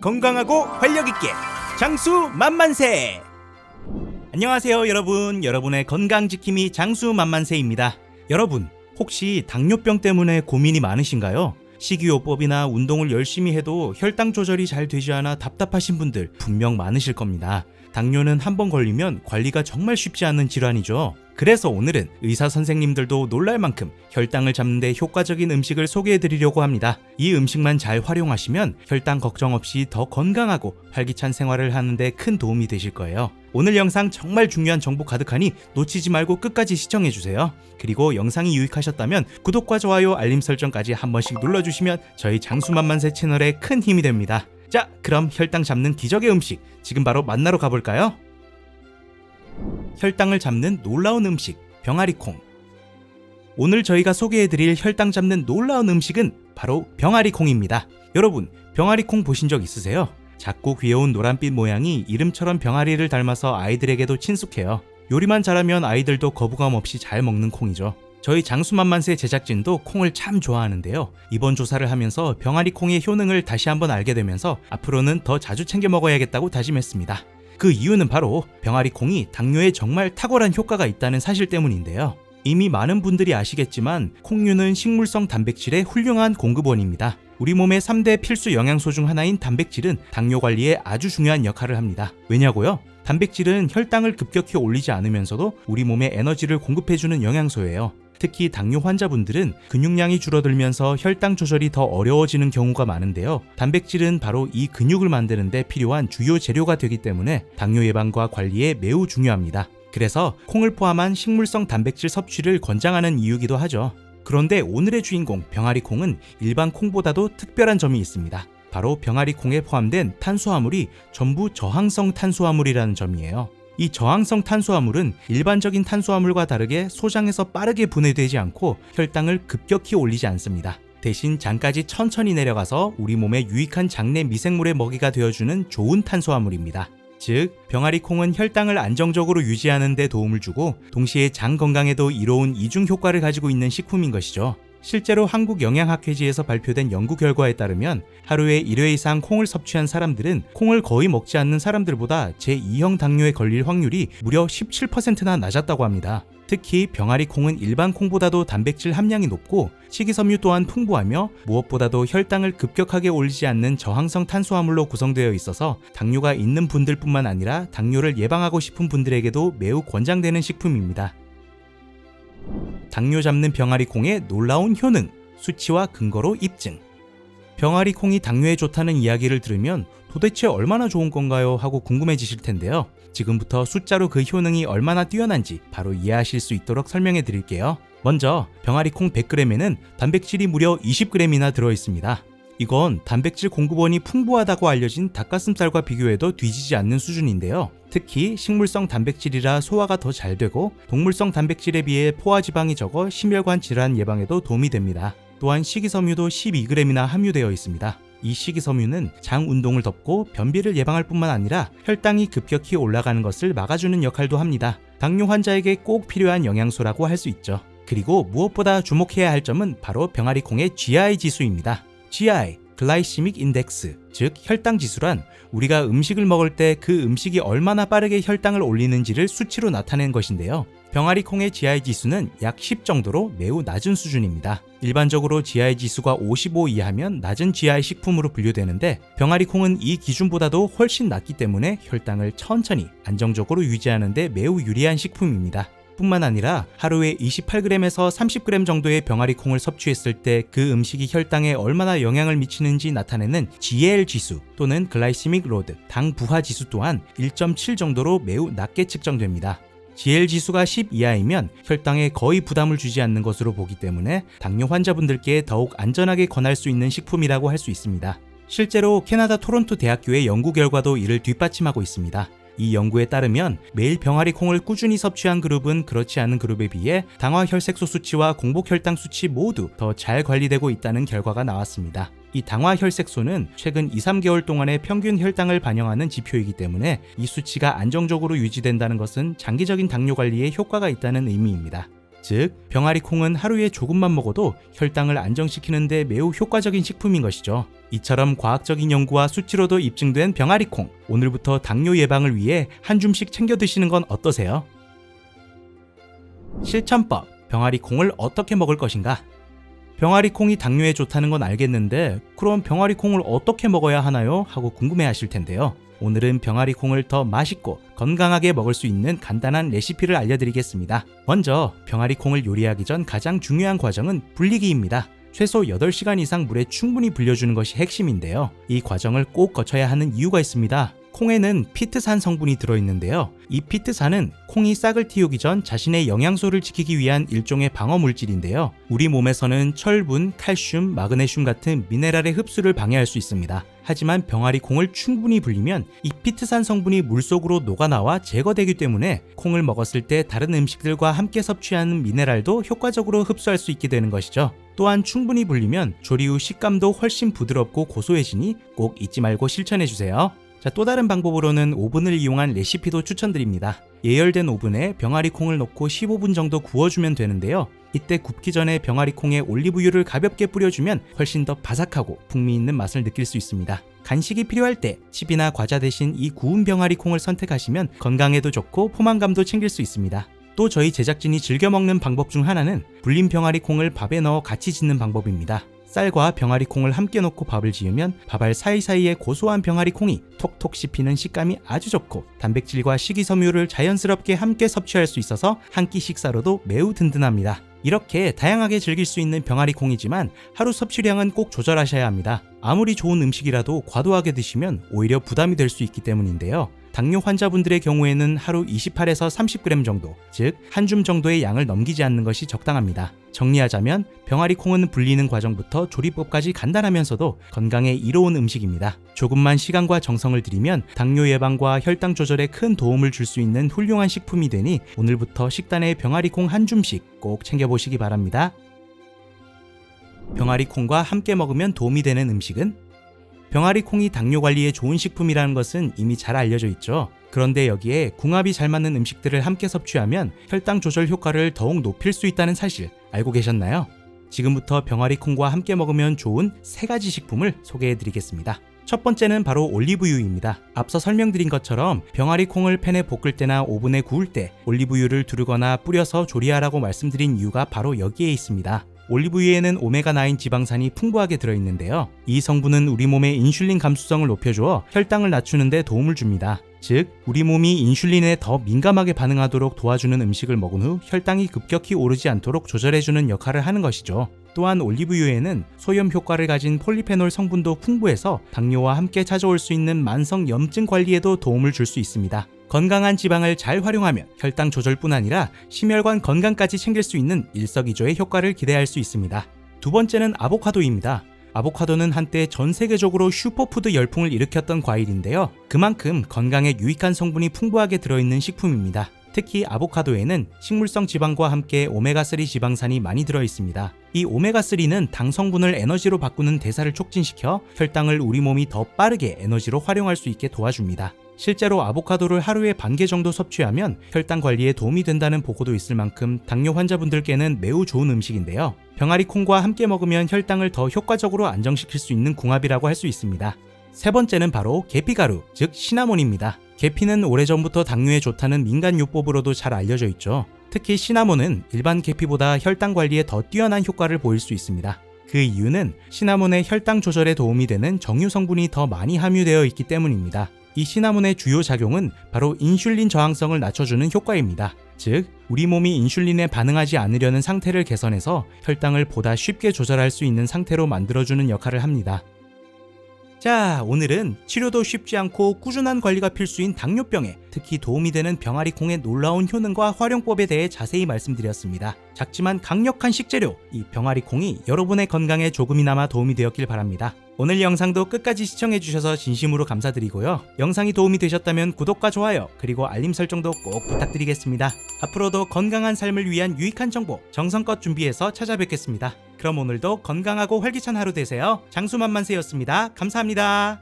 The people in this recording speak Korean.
건강하고 활력있게 장수 만만세. 안녕하세요 여러분. 여러분의 건강지킴이 장수 만만세입니다. 여러분, 혹시 당뇨병 때문에 고민이 많으신가요? 식이요법이나 운동을 열심히 해도 혈당 조절이 잘 되지 않아 답답하신 분들 분명 많으실 겁니다. 당뇨는 한번 걸리면 관리가 정말 쉽지 않은 질환이죠. 그래서 오늘은 의사 선생님들도 놀랄 만큼 혈당을 잡는 데 효과적인 음식을 소개해 드리려고 합니다. 이 음식만 잘 활용하시면 혈당 걱정 없이 더 건강하고 활기찬 생활을 하는 데 큰 도움이 되실 거예요. 오늘 영상 정말 중요한 정보 가득하니 놓치지 말고 끝까지 시청해 주세요. 그리고 영상이 유익하셨다면 구독과 좋아요, 알림 설정까지 한 번씩 눌러주시면 저희 장수만만세 채널에 큰 힘이 됩니다. 자, 그럼 혈당 잡는 기적의 음식 지금 바로 만나러 가볼까요? 혈당을 잡는 놀라운 음식, 병아리콩. 오늘 저희가 소개해드릴 혈당 잡는 놀라운 음식은 바로 병아리콩입니다. 여러분, 병아리콩 보신 적 있으세요? 작고 귀여운 노란빛 모양이 이름처럼 병아리를 닮아서 아이들에게도 친숙해요. 요리만 잘하면 아이들도 거부감 없이 잘 먹는 콩이죠. 저희 장수만만세 제작진도 콩을 참 좋아하는데요. 이번 조사를 하면서 병아리콩의 효능을 다시 한번 알게 되면서 앞으로는 더 자주 챙겨 먹어야겠다고 다짐했습니다. 그 이유는 바로 병아리콩이 당뇨에 정말 탁월한 효과가 있다는 사실 때문인데요. 이미 많은 분들이 아시겠지만 콩류는 식물성 단백질의 훌륭한 공급원입니다. 우리 몸의 3대 필수 영양소 중 하나인 단백질은 당뇨 관리에 아주 중요한 역할을 합니다. 왜냐고요? 단백질은 혈당을 급격히 올리지 않으면서도 우리 몸에 에너지를 공급해주는 영양소예요. 특히 당뇨 환자분들은 근육량이 줄어들면서 혈당 조절이 더 어려워지는 경우가 많은데요. 단백질은 바로 이 근육을 만드는 데 필요한 주요 재료가 되기 때문에 당뇨 예방과 관리에 매우 중요합니다. 그래서 콩을 포함한 식물성 단백질 섭취를 권장하는 이유기도 하죠. 그런데 오늘의 주인공 병아리콩은 일반 콩보다도 특별한 점이 있습니다. 바로 병아리콩에 포함된 탄수화물이 전부 저항성 탄수화물이라는 점이에요. 이 저항성 탄수화물은 일반적인 탄수화물과 다르게 소장에서 빠르게 분해되지 않고 혈당을 급격히 올리지 않습니다. 대신 장까지 천천히 내려가서 우리 몸에 유익한 장내 미생물의 먹이가 되어주는 좋은 탄수화물입니다. 즉, 병아리콩은 혈당을 안정적으로 유지하는 데 도움을 주고 동시에 장 건강에도 이로운 이중 효과를 가지고 있는 식품인 것이죠. 실제로 한국영양학회지에서 발표된 연구 결과에 따르면 하루에 1회 이상 콩을 섭취한 사람들은 콩을 거의 먹지 않는 사람들보다 제2형 당뇨에 걸릴 확률이 무려 17%나 낮았다고 합니다. 특히 병아리콩은 일반 콩보다도 단백질 함량이 높고 식이섬유 또한 풍부하며 무엇보다도 혈당을 급격하게 올리지 않는 저항성 탄수화물로 구성되어 있어서 당뇨가 있는 분들뿐만 아니라 당뇨를 예방하고 싶은 분들에게도 매우 권장되는 식품입니다. 당뇨 잡는 병아리콩의 놀라운 효능, 수치와 근거로 입증. 병아리콩이 당뇨에 좋다는 이야기를 들으면 도대체 얼마나 좋은 건가요? 하고 궁금해지실 텐데요. 지금부터 숫자로 그 효능이 얼마나 뛰어난지 바로 이해하실 수 있도록 설명해 드릴게요. 먼저 병아리콩 100g에는 단백질이 무려 20g이나 들어있습니다. 이건 단백질 공급원이 풍부하다고 알려진 닭가슴살과 비교해도 뒤지지 않는 수준인데요. 특히 식물성 단백질이라 소화가 더 잘 되고 동물성 단백질에 비해 포화지방이 적어 심혈관 질환 예방에도 도움이 됩니다. 또한 식이섬유도 12g이나 함유되어 있습니다. 이 식이섬유는 장 운동을 덮고 변비를 예방할 뿐만 아니라 혈당이 급격히 올라가는 것을 막아주는 역할도 합니다. 당뇨 환자에게 꼭 필요한 영양소라고 할 수 있죠. 그리고 무엇보다 주목해야 할 점은 바로 병아리콩의 GI 지수입니다. GI, 글라이시믹 인덱스, 즉 혈당 지수란 우리가 음식을 먹을 때 그 음식이 얼마나 빠르게 혈당을 올리는지를 수치로 나타낸 것인데요. 병아리콩의 GI 지수는 약 10 정도로 매우 낮은 수준입니다. 일반적으로 GI 지수가 55 이하면 낮은 GI 식품으로 분류되는데 병아리콩은 이 기준보다도 훨씬 낮기 때문에 혈당을 천천히 안정적으로 유지하는 데 매우 유리한 식품입니다. 뿐만 아니라 하루에 28g에서 30g 정도의 병아리콩을 섭취했을 때 그 음식이 혈당에 얼마나 영향을 미치는지 나타내는 GL 지수 또는 글라이시믹 로드, 당 부하 지수 또한 1.7 정도로 매우 낮게 측정됩니다. GL 지수가 10 이하이면 혈당에 거의 부담을 주지 않는 것으로 보기 때문에 당뇨 환자분들께 더욱 안전하게 권할 수 있는 식품이라고 할 수 있습니다. 실제로 캐나다 토론토 대학교의 연구 결과도 이를 뒷받침하고 있습니다. 이 연구에 따르면 매일 병아리콩을 꾸준히 섭취한 그룹은 그렇지 않은 그룹에 비해 당화 혈색소 수치와 공복 혈당 수치 모두 더 잘 관리되고 있다는 결과가 나왔습니다. 이 당화 혈색소는 최근 2-3개월 동안의 평균 혈당을 반영하는 지표이기 때문에 이 수치가 안정적으로 유지된다는 것은 장기적인 당뇨 관리에 효과가 있다는 의미입니다. 즉 병아리 콩은 하루에 조금만 먹어도 혈당을 안정시키는 데 매우 효과적인 식품인 것이죠. 이처럼 과학적인 연구와 수치로도 입증된 병아리 콩, 오늘부터 당뇨 예방을 위해 한 줌씩 챙겨 드시는 건 어떠세요? 실천법, 병아리 콩을 어떻게 먹을 것인가? 병아리 콩이 당뇨에 좋다는 건 알겠는데 그럼 병아리 콩을 어떻게 먹어야 하나요? 하고 궁금해 하실 텐데요. 오늘은 병아리 콩을 더 맛있고 건강하게 먹을 수 있는 간단한 레시피를 알려드리겠습니다. 먼저 병아리 콩을 요리하기 전 가장 중요한 과정은 불리기입니다. 최소 8시간 이상 물에 충분히 불려주는 것이 핵심인데요. 이 과정을 꼭 거쳐야 하는 이유가 있습니다. 콩에는 피트산 성분이 들어있는데요. 이 피트산은 콩이 싹을 틔우기 전 자신의 영양소를 지키기 위한 일종의 방어 물질인데요. 우리 몸에서는 철분, 칼슘, 마그네슘 같은 미네랄의 흡수를 방해할 수 있습니다. 하지만 병아리 콩을 충분히 불리면 이 피트산 성분이 물속으로 녹아나와 제거되기 때문에 콩을 먹었을 때 다른 음식들과 함께 섭취하는 미네랄도 효과적으로 흡수할 수 있게 되는 것이죠. 또한 충분히 불리면 조리 후 식감도 훨씬 부드럽고 고소해지니 꼭 잊지 말고 실천해주세요. 자, 또 다른 방법으로는 오븐을 이용한 레시피도 추천드립니다. 예열된 오븐에 병아리 콩을 넣고 15분 정도 구워주면 되는데요. 이때 굽기 전에 병아리 콩에 올리브유를 가볍게 뿌려주면 훨씬 더 바삭하고 풍미 있는 맛을 느낄 수 있습니다. 간식이 필요할 때 칩이나 과자 대신 이 구운 병아리 콩을 선택하시면 건강에도 좋고 포만감도 챙길 수 있습니다. 또 저희 제작진이 즐겨 먹는 방법 중 하나는 불린 병아리 콩을 밥에 넣어 같이 짓는 방법입니다. 쌀과 병아리 콩을 함께 넣고 밥을 지으면 밥알 사이사이에 고소한 병아리 콩이 톡톡 씹히는 식감이 아주 좋고 단백질과 식이섬유를 자연스럽게 함께 섭취할 수 있어서 한 끼 식사로도 매우 든든합니다. 이렇게 다양하게 즐길 수 있는 병아리 콩이지만 하루 섭취량은 꼭 조절하셔야 합니다. 아무리 좋은 음식이라도 과도하게 드시면 오히려 부담이 될 수 있기 때문인데요. 당뇨 환자분들의 경우에는 하루 28에서 30g 정도, 즉 한 줌 정도의 양을 넘기지 않는 것이 적당합니다. 정리하자면 병아리 콩은 불리는 과정부터 조리법까지 간단하면서도 건강에 이로운 음식입니다. 조금만 시간과 정성을 들이면 당뇨 예방과 혈당 조절에 큰 도움을 줄 수 있는 훌륭한 식품이 되니 오늘부터 식단에 병아리 콩 한 줌씩 꼭 챙겨보시기 바랍니다. 병아리 콩과 함께 먹으면 도움이 되는 음식은? 병아리 콩이 당뇨 관리에 좋은 식품이라는 것은 이미 잘 알려져 있죠. 그런데 여기에 궁합이 잘 맞는 음식들을 함께 섭취하면 혈당 조절 효과를 더욱 높일 수 있다는 사실 알고 계셨나요? 지금부터 병아리 콩과 함께 먹으면 좋은 3가지 식품을 소개해 드리겠습니다. 첫 번째는 바로 올리브유입니다. 앞서 설명드린 것처럼 병아리 콩을 팬에 볶을 때나 오븐에 구울 때 올리브유를 두르거나 뿌려서 조리하라고 말씀드린 이유가 바로 여기에 있습니다. 올리브유에는 오메가9 지방산이 풍부하게 들어있는데요. 이 성분은 우리 몸의 인슐린 감수성을 높여주어 혈당을 낮추는 데 도움을 줍니다. 즉, 우리 몸이 인슐린에 더 민감하게 반응하도록 도와주는 음식을 먹은 후 혈당이 급격히 오르지 않도록 조절해주는 역할을 하는 것이죠. 또한 올리브유에는 소염 효과를 가진 폴리페놀 성분도 풍부해서 당뇨와 함께 찾아올 수 있는 만성 염증 관리에도 도움을 줄 수 있습니다. 건강한 지방을 잘 활용하면 혈당 조절뿐 아니라 심혈관 건강까지 챙길 수 있는 일석이조의 효과를 기대할 수 있습니다. 두 번째는 아보카도입니다. 아보카도는 한때 전 세계적으로 슈퍼푸드 열풍을 일으켰던 과일인데요. 그만큼 건강에 유익한 성분이 풍부하게 들어있는 식품입니다. 특히 아보카도에는 식물성 지방과 함께 오메가3 지방산이 많이 들어있습니다. 이 오메가3는 당 성분을 에너지로 바꾸는 대사를 촉진시켜 혈당을 우리 몸이 더 빠르게 에너지로 활용할 수 있게 도와줍니다. 실제로 아보카도를 하루에 반 개 정도 섭취하면 혈당 관리에 도움이 된다는 보고도 있을 만큼 당뇨 환자분들께는 매우 좋은 음식인데요. 병아리 콩과 함께 먹으면 혈당을 더 효과적으로 안정시킬 수 있는 궁합이라고 할 수 있습니다. 세 번째는 바로 계피가루, 즉 시나몬입니다. 계피는 오래전부터 당뇨에 좋다는 민간요법으로도 잘 알려져 있죠. 특히 시나몬은 일반 계피보다 혈당 관리에 더 뛰어난 효과를 보일 수 있습니다. 그 이유는 시나몬의 혈당 조절에 도움이 되는 정유 성분이 더 많이 함유되어 있기 때문입니다. 이 시나몬의 주요 작용은 바로 인슐린 저항성을 낮춰주는 효과입니다. 즉, 우리 몸이 인슐린에 반응하지 않으려는 상태를 개선해서 혈당을 보다 쉽게 조절할 수 있는 상태로 만들어주는 역할을 합니다. 자, 오늘은 치료도 쉽지 않고 꾸준한 관리가 필수인 당뇨병에 특히 도움이 되는 병아리 콩의 놀라운 효능과 활용법에 대해 자세히 말씀드렸습니다. 작지만 강력한 식재료, 이 병아리 콩이 여러분의 건강에 조금이나마 도움이 되었길 바랍니다. 오늘 영상도 끝까지 시청해주셔서 진심으로 감사드리고요. 영상이 도움이 되셨다면 구독과 좋아요, 그리고 알림 설정도 꼭 부탁드리겠습니다. 앞으로도 건강한 삶을 위한 유익한 정보 정성껏 준비해서 찾아뵙겠습니다. 그럼 오늘도 건강하고 활기찬 하루 되세요. 장수만만세였습니다. 감사합니다.